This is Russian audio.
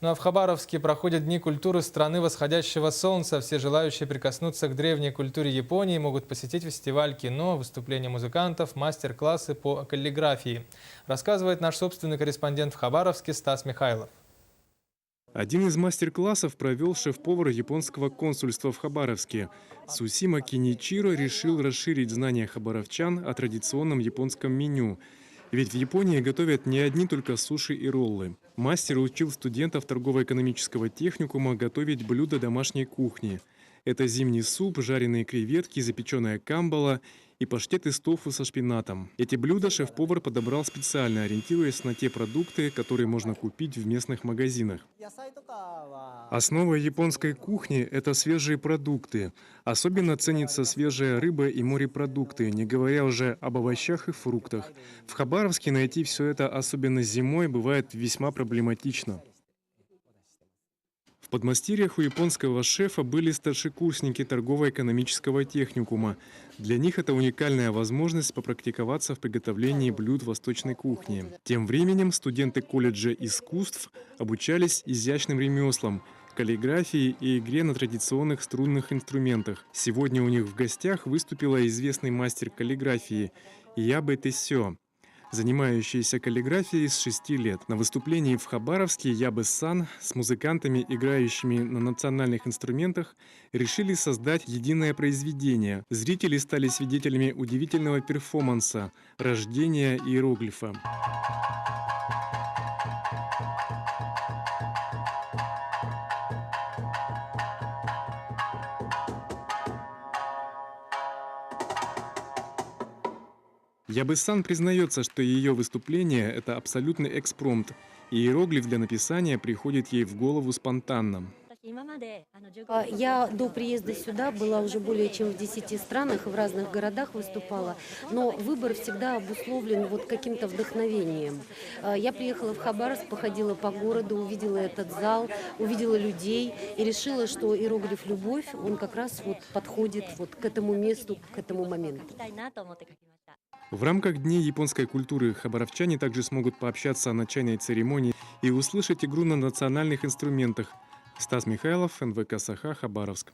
Ну а в Хабаровске проходят Дни культуры страны восходящего солнца. Все желающие прикоснуться к древней культуре Японии могут посетить фестиваль кино, выступления музыкантов, мастер-классы по каллиграфии. Рассказывает наш собственный корреспондент в Хабаровске Стас Михайлов. Один из мастер-классов провел шеф-повар японского консульства в Хабаровске. Сусима Киничиро решил расширить знания хабаровчан о традиционном японском меню. Ведь в Японии готовят не одни только суши и роллы. Мастер учил студентов торгово-экономического техникума готовить блюда домашней кухни. Это зимний суп, жареные креветки, запеченная камбала и паштет из тофу со шпинатом. Эти блюда шеф-повар подобрал специально, ориентируясь на те продукты, которые можно купить в местных магазинах. Основа японской кухни – это свежие продукты. Особенно ценится свежая рыба и морепродукты, не говоря уже об овощах и фруктах. В Хабаровске найти все это, особенно зимой, бывает весьма проблематично. В подмастерьях у японского шефа были старшекурсники торгово-экономического техникума. Для них это уникальная возможность попрактиковаться в приготовлении блюд восточной кухни. Тем временем студенты колледжа искусств обучались изящным ремеслам, каллиграфии и игре на традиционных струнных инструментах. Сегодня у них в гостях выступила известный мастер каллиграфии Ябе Тесё, занимающаяся каллиграфией с 6 лет. На выступлении в Хабаровске Ябе-сан с музыкантами, играющими на национальных инструментах, решили создать единое произведение. Зрители стали свидетелями удивительного перформанса «Рождение иероглифа». Ябе-сан признается, что ее выступление – это абсолютный экспромт, и иероглиф для написания приходит ей в голову спонтанно. Я до приезда сюда была уже более чем в 10 странах, в разных городах выступала, но выбор всегда обусловлен вот каким-то вдохновением. Я приехала в Хабаровск, походила по городу, увидела этот зал, увидела людей и решила, что иероглиф «Любовь», он как раз вот подходит вот к этому месту, к этому моменту. В рамках Дней японской культуры хабаровчане также смогут пообщаться о начальной церемонии и услышать игру на национальных инструментах. Стас Михайлов, НВК «Саха», Хабаровск.